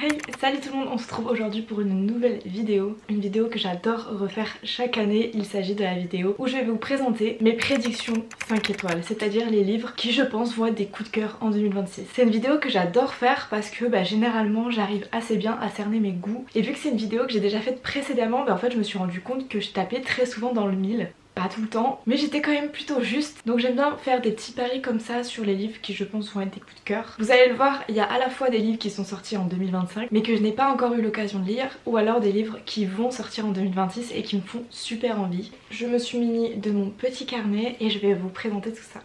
Hey, salut tout le monde, on se retrouve aujourd'hui pour une nouvelle vidéo. Une vidéo que j'adore refaire chaque année. Il s'agit de la vidéo où je vais vous présenter mes prédictions 5 étoiles, c'est-à-dire les livres qui je pense vont être des coups de cœur en 2026. C'est une vidéo que j'adore faire parce que généralement j'arrive assez bien à cerner mes goûts. Et vu que c'est une vidéo que j'ai déjà faite précédemment, en fait je me suis rendu compte que je tapais très souvent dans le mille. Pas tout le temps, mais j'étais quand même plutôt juste. Donc j'aime bien faire des petits paris comme ça sur les livres qui je pense vont être des coups de cœur. Vous allez le voir, il y a à la fois des livres qui sont sortis en 2025 mais que je n'ai pas encore eu l'occasion de lire, ou alors des livres qui vont sortir en 2026 et qui me font super envie. Je me suis munie de mon petit carnet et je vais vous présenter tout ça.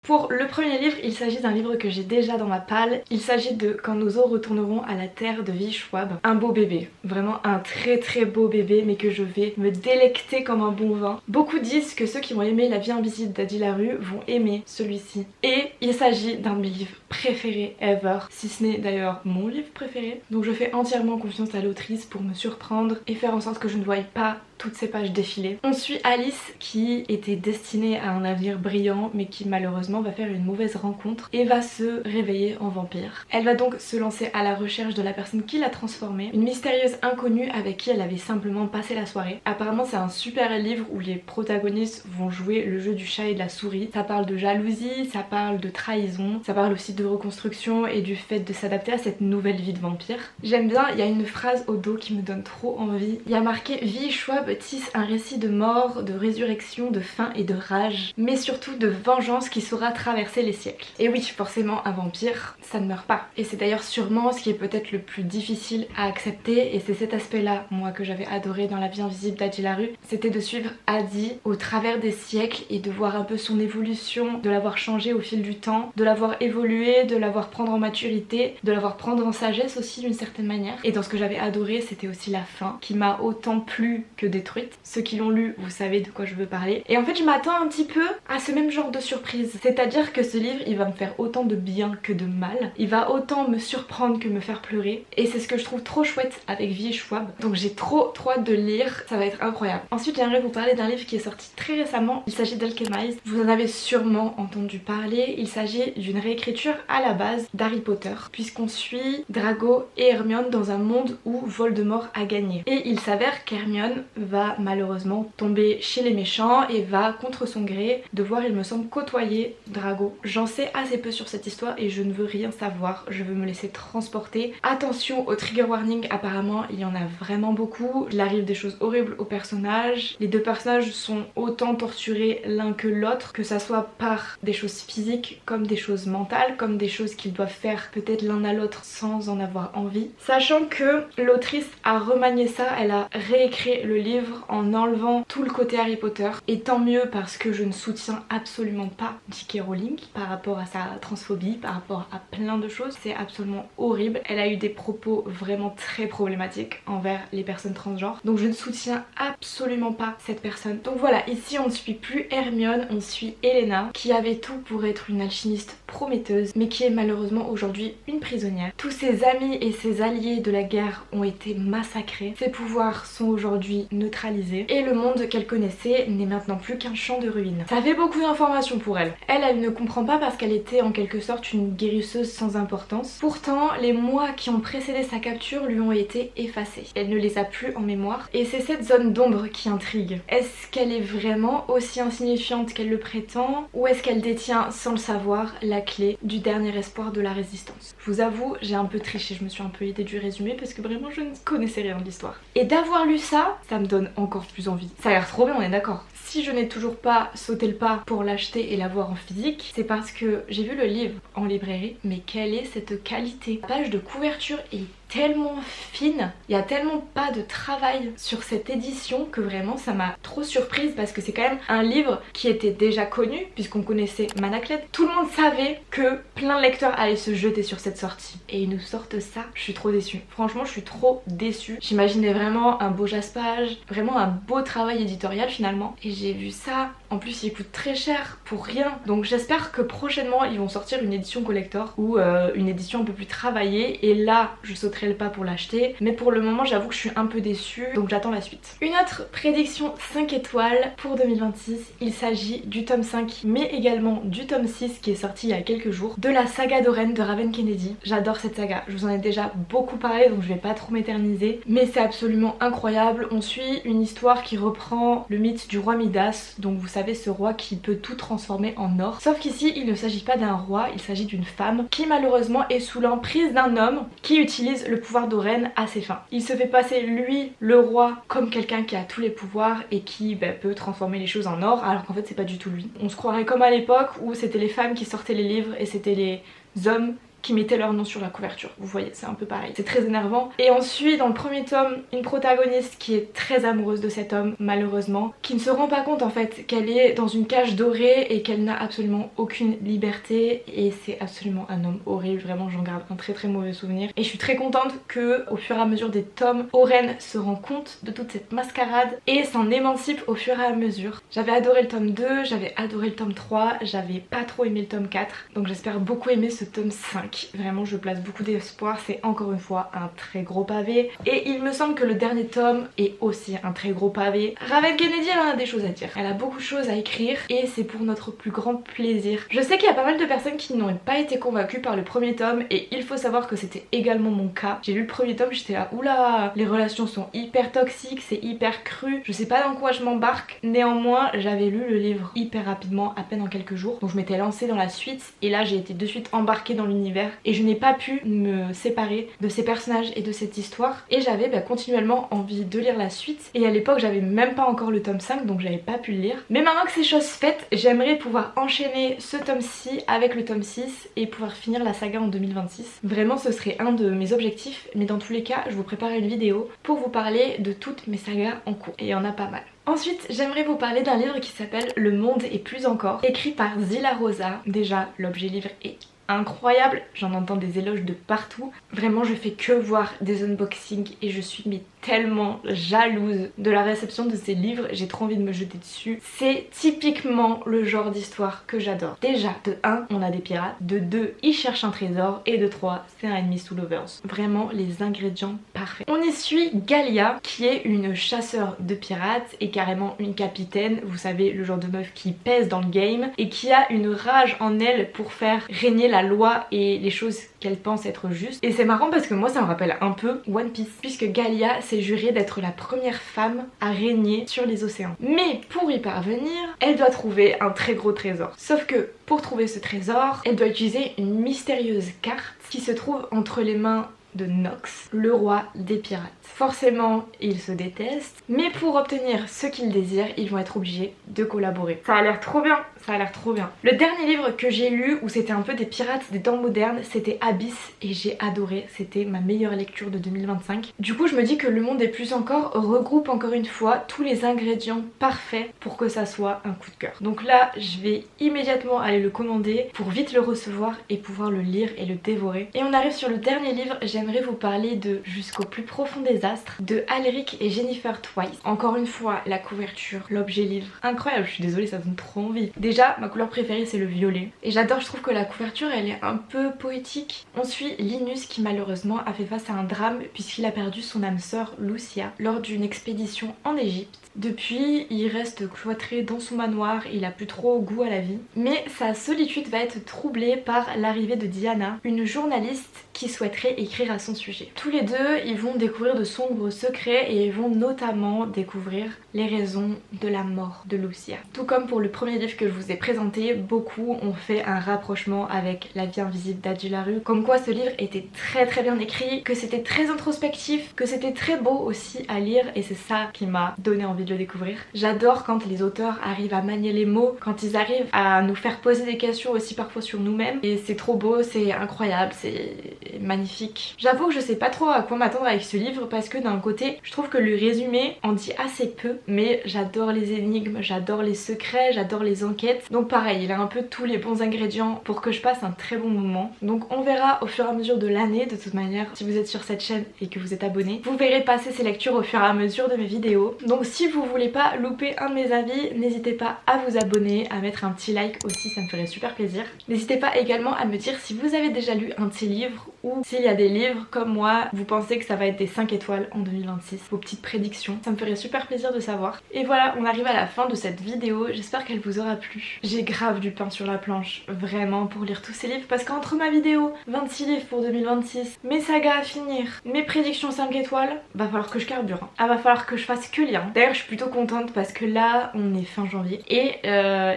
Pour le premier livre, il s'agit d'un livre que j'ai déjà dans ma palle. Il s'agit de Quand nos os retourneront à la terre de V. Schwab. Un beau bébé, vraiment un très beau bébé, mais que je vais me délecter comme un bon vin. Beaucoup disent que ceux qui ont aimé La vie invisible d'Adi Larue vont aimer celui-ci. Et il s'agit d'un de mes livres préférés ever, si ce n'est d'ailleurs mon livre préféré. Donc je fais entièrement confiance à l'autrice pour me surprendre et faire en sorte que je ne voie pas toutes ces pages défiler. On suit Alice qui était destinée à un avenir brillant mais qui malheureusement va faire une mauvaise rencontre et va se réveiller en vampire. Elle va donc se lancer à la recherche de la personne qui l'a transformée, une mystérieuse inconnue avec qui elle avait simplement passé la soirée. Apparemment c'est un super livre où les protagonistes vont jouer le jeu du chat et de la souris. Ça parle de jalousie, ça parle de trahison, ça parle aussi de reconstruction et du fait de s'adapter à cette nouvelle vie de vampire. J'aime bien, il y a une phrase au dos qui me donne trop envie. Il y a marqué V. Schwab tisse un récit de mort, de résurrection, de faim et de rage, mais surtout de vengeance qui saura traverser les siècles. Et oui, forcément un vampire, ça ne meurt pas. Et c'est d'ailleurs sûrement ce qui est peut-être le plus difficile à accepter, et c'est cet aspect-là, moi, que j'avais adoré dans La vie invisible d'Adi Larue, c'était de suivre Adi au travers des siècles et de voir un peu son évolution, de l'avoir changé au fil du temps, de l'avoir évolué, de l'avoir prendre en maturité, de l'avoir prendre en sagesse aussi d'une certaine manière. Et dans ce que j'avais adoré, c'était aussi la fin, qui m'a autant plu que détruite. Ceux qui l'ont lu, vous savez de quoi je veux parler. Et en fait je m'attends un petit peu à ce même genre de surprise. C'est-à-dire que ce livre, il va me faire autant de bien que de mal. Il va autant me surprendre que me faire pleurer. Et c'est ce que je trouve trop chouette avec V. Schwab. Donc j'ai trop hâte de le lire, ça va être incroyable. Ensuite j'aimerais vous parler d'un livre qui est sorti très récemment. Il s'agit d'Alchemized. Vous en avez sûrement entendu parler. Il s'agit d'une réécriture à la base d'Harry Potter, puisqu'on suit Drago et Hermione dans un monde où Voldemort a gagné. Et il s'avère qu'Hermione va malheureusement tomber chez les méchants et va contre son gré devoir, il me semble, côtoyer Drago. J'en sais assez peu sur cette histoire et je ne veux rien savoir, je veux me laisser transporter. Attention au trigger warning, apparemment il y en a vraiment beaucoup. Il arrive des choses horribles aux personnages. Les deux personnages sont autant torturés l'un que l'autre, que ça soit par des choses physiques comme des choses mentales, comme des choses qu'ils doivent faire peut-être l'un à l'autre sans en avoir envie. Sachant que l'autrice a remanié ça, elle a réécrit le livre en enlevant tout le côté Harry Potter, et tant mieux parce que je ne soutiens absolument pas J.K. Rowling par rapport à sa transphobie, par rapport à plein de choses. C'est absolument horrible. Elle a eu des propos vraiment très problématiques envers les personnes transgenres, donc je ne soutiens absolument pas cette personne. Donc voilà, ici on ne suit plus Hermione, on suit Helena qui avait tout pour être une alchimiste prometteuse mais qui est malheureusement aujourd'hui une prisonnière. Tous ses amis et ses alliés de la guerre ont été massacrés, ses pouvoirs sont aujourd'hui neutralisés et le monde qu'elle connaissait n'est maintenant plus qu'un champ de ruines. Ça fait beaucoup d'informations pour elle. Elle ne comprend pas parce qu'elle était en quelque sorte une guérisseuse sans importance. Pourtant, les mois qui ont précédé sa capture lui ont été effacés. Elle ne les a plus en mémoire et c'est cette zone d'ombre qui intrigue. Est-ce qu'elle est vraiment aussi insignifiante qu'elle le prétend, ou est-ce qu'elle détient sans le savoir la clé du dernier espoir de la résistance? Je vous avoue, j'ai un peu triché, je me suis un peu aidée du résumé parce que vraiment je ne connaissais rien de l'histoire. Et d'avoir lu ça, ça me donne encore plus envie. Ça a l'air trop bien, on est d'accord. Si je n'ai toujours pas sauté le pas pour l'acheter et l'avoir en physique, c'est parce que j'ai vu le livre en librairie, mais quelle est cette qualité? La page de couverture est tellement fine, il y a tellement pas de travail sur cette édition que vraiment ça m'a trop surprise, parce que c'est quand même un livre qui était déjà connu puisqu'on connaissait Manaclet. Tout le monde savait que plein de lecteurs allaient se jeter sur cette sortie et ils nous sortent ça. Je suis trop déçue, franchement je suis trop déçue. J'imaginais vraiment un beau jaspage, vraiment un beau travail éditorial finalement, et j'ai vu ça En plus il coûte très cher pour rien. Donc j'espère que prochainement ils vont sortir une édition collector ou une édition un peu plus travaillée, et là je sauterai le pas pour l'acheter. Mais pour le moment j'avoue que je suis un peu déçue, donc j'attends la suite. Une autre prédiction 5 étoiles pour 2026, il s'agit du tome 5 mais également du tome 6 qui est sorti il y a quelques jours, de la saga d'Oren de Raven Kennedy. J'adore cette saga, je vous en ai déjà beaucoup parlé donc je vais pas trop m'éterniser, mais c'est absolument incroyable. On suit une histoire qui reprend le mythe du roi Midas, donc vous savez, ce roi qui peut tout transformer en or. Sauf qu'ici il ne s'agit pas d'un roi, il s'agit d'une femme qui malheureusement est sous l'emprise d'un homme qui utilise le pouvoir d'Oren à ses fins. Il se fait passer lui, le roi, comme quelqu'un qui a tous les pouvoirs et qui peut transformer les choses en or, alors qu'en fait c'est pas du tout lui. On se croirait comme à l'époque où c'était les femmes qui sortaient les livres et c'était les hommes qui mettaient leur nom sur la couverture. Vous voyez, c'est un peu pareil. C'est très énervant. Et on suit dans le premier tome une protagoniste qui est très amoureuse de cet homme, malheureusement, qui ne se rend pas compte en fait qu'elle est dans une cage dorée et qu'elle n'a absolument aucune liberté, et c'est absolument un homme horrible. Vraiment, j'en garde un très très mauvais souvenir. Et je suis très contente que au fur et à mesure des tomes, Oren se rend compte de toute cette mascarade et s'en émancipe au fur et à mesure. J'avais adoré le tome 2, j'avais adoré le tome 3, j'avais pas trop aimé le tome 4, donc j'espère beaucoup aimer ce tome 5. Vraiment je place beaucoup d'espoir, c'est encore une fois un très gros pavé, et il me semble que le dernier tome est aussi un très gros pavé. Raven Kennedy, elle en a des choses à dire, elle a beaucoup de choses à écrire et c'est pour notre plus grand plaisir. Je sais qu'il y a pas mal de personnes qui n'ont pas été convaincues par le premier tome, et il faut savoir que c'était également mon cas. J'ai lu le premier tome, j'étais là oula, les relations sont hyper toxiques, c'est hyper cru, je sais pas dans quoi je m'embarque. Néanmoins j'avais lu le livre hyper rapidement, à peine en quelques jours, donc je m'étais lancée dans la suite et là j'ai été de suite embarquée dans l'univers et je n'ai pas pu me séparer de ces personnages et de cette histoire, et j'avais continuellement envie de lire la suite. Et à l'époque j'avais même pas encore le tome 5 donc j'avais pas pu le lire, mais maintenant que c'est chose faite, j'aimerais pouvoir enchaîner ce tome-ci avec le tome 6 et pouvoir finir la saga en 2026. Vraiment ce serait un de mes objectifs, mais dans tous les cas je vous prépare une vidéo pour vous parler de toutes mes sagas en cours, et il y en a pas mal. Ensuite, j'aimerais vous parler d'un livre qui s'appelle Le Monde et plus encore, écrit par Zilla Rosa. Déjà, l'objet livre est incroyable, j'en entends des éloges de partout. Vraiment, je fais que voir des unboxings et je suis tellement jalouse de la réception de ces livres, j'ai trop envie de me jeter dessus. C'est typiquement le genre d'histoire que j'adore. Déjà, de 1, on a des pirates, de 2, ils cherchent un trésor, et de 3, c'est un ennemi sous lovers. Vraiment les ingrédients parfaits. On y suit Galia, qui est une chasseur de pirates et carrément une capitaine, vous savez, le genre de meuf qui pèse dans le game et qui a une rage en elle pour faire régner la loi et les choses qu'elle pense être justes. Et c'est marrant parce que moi ça me rappelle un peu One Piece, puisque Galia s'est jurée d'être la première femme à régner sur les océans. Mais pour y parvenir, elle doit trouver un très gros trésor. Sauf que pour trouver ce trésor, elle doit utiliser une mystérieuse carte qui se trouve entre les mains de Nox, le roi des pirates. Forcément, ils se détestent, mais pour obtenir ce qu'ils désirent, ils vont être obligés de collaborer. Ça a l'air trop bien, ça a l'air trop bien. Le dernier livre que j'ai lu où c'était un peu des pirates des temps modernes, c'était Abyss, et j'ai adoré, c'était ma meilleure lecture de 2025. Du coup, je me dis que Le Monde et plus encore regroupe encore une fois tous les ingrédients parfaits pour que ça soit un coup de cœur. Donc là, je vais immédiatement aller le commander pour vite le recevoir et pouvoir le lire et le dévorer. Et on arrive sur le dernier livre, j'aimerais vous parler de Jusqu'au plus profond des astres de Alric et Jennifer Twice. Encore une fois, la couverture, l'objet livre, incroyable, je suis désolée, ça donne trop envie. Déjà, ma couleur préférée c'est le violet, et j'adore, je trouve que la couverture elle est un peu poétique. On suit Linus qui malheureusement a fait face à un drame puisqu'il a perdu son âme sœur Lucia lors d'une expédition en Égypte. Depuis, il reste cloîtré dans son manoir, il a plus trop goût à la vie. Mais sa solitude va être troublée par l'arrivée de Diana, une journaliste qui souhaiterait écrire à son sujet. Tous les deux, ils vont découvrir de sombres secrets et ils vont notamment découvrir les raisons de la mort de Lucia. Tout comme pour le premier livre que je vous ai présenté, beaucoup ont fait un rapprochement avec La vie invisible d'Adjularu. Comme quoi ce livre était très bien écrit, que c'était très introspectif, que c'était très beau aussi à lire, et c'est ça qui m'a donné envie de le découvrir. J'adore quand les auteurs arrivent à manier les mots, quand ils arrivent à nous faire poser des questions aussi parfois sur nous-mêmes, et c'est trop beau, c'est incroyable, c'est magnifique. J'avoue que je sais pas trop à quoi m'attendre avec ce livre parce que d'un côté je trouve que le résumé en dit assez peu, mais j'adore les énigmes, j'adore les secrets, j'adore les enquêtes, donc pareil il a un peu tous les bons ingrédients pour que je passe un très bon moment. Donc on verra au fur et à mesure de l'année. De toute manière, si vous êtes sur cette chaîne et que vous êtes abonné, vous verrez passer ces lectures au fur et à mesure de mes vidéos. Donc si vous voulez pas louper un de mes avis, n'hésitez pas à vous abonner, à mettre un petit like aussi, ça me ferait super plaisir. N'hésitez pas également à me dire si vous avez déjà lu un de ces livres ou s'il y a des livres comme moi, vous pensez que ça va être des 5 étoiles en 2026, vos petites prédictions, ça me ferait super plaisir de savoir. Et voilà, on arrive à la fin de cette vidéo, j'espère qu'elle vous aura plu. J'ai grave du pain sur la planche, vraiment, pour lire tous ces livres, parce qu'entre ma vidéo 26 livres pour 2026, mes sagas à finir, mes prédictions 5 étoiles, va falloir que je carbure, hein. Ah, va falloir que je fasse que lire. D'ailleurs je suis plutôt contente parce que là on est fin janvier et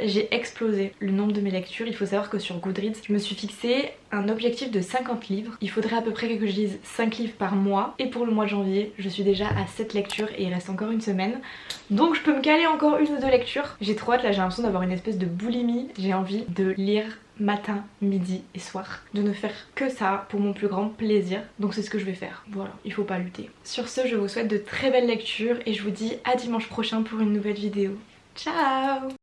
j'ai explosé le nombre de mes lectures. Il faut savoir que sur Goodreads je me suis fixé un objectif de 50 livres. Il faudrait à peu près que je lise 5 livres par mois et pour le mois de janvier je suis déjà à 7 lectures et il reste encore une semaine, donc je peux me caler encore une ou deux lectures. J'ai trop hâte, là j'ai l'impression d'avoir une espèce de boulimie, j'ai envie de lire matin, midi et soir, de ne faire que ça pour mon plus grand plaisir, donc c'est ce que je vais faire. Voilà, il faut pas lutter. Sur ce, je vous souhaite de très belles lectures et je vous dis à dimanche prochain pour une nouvelle vidéo. Ciao!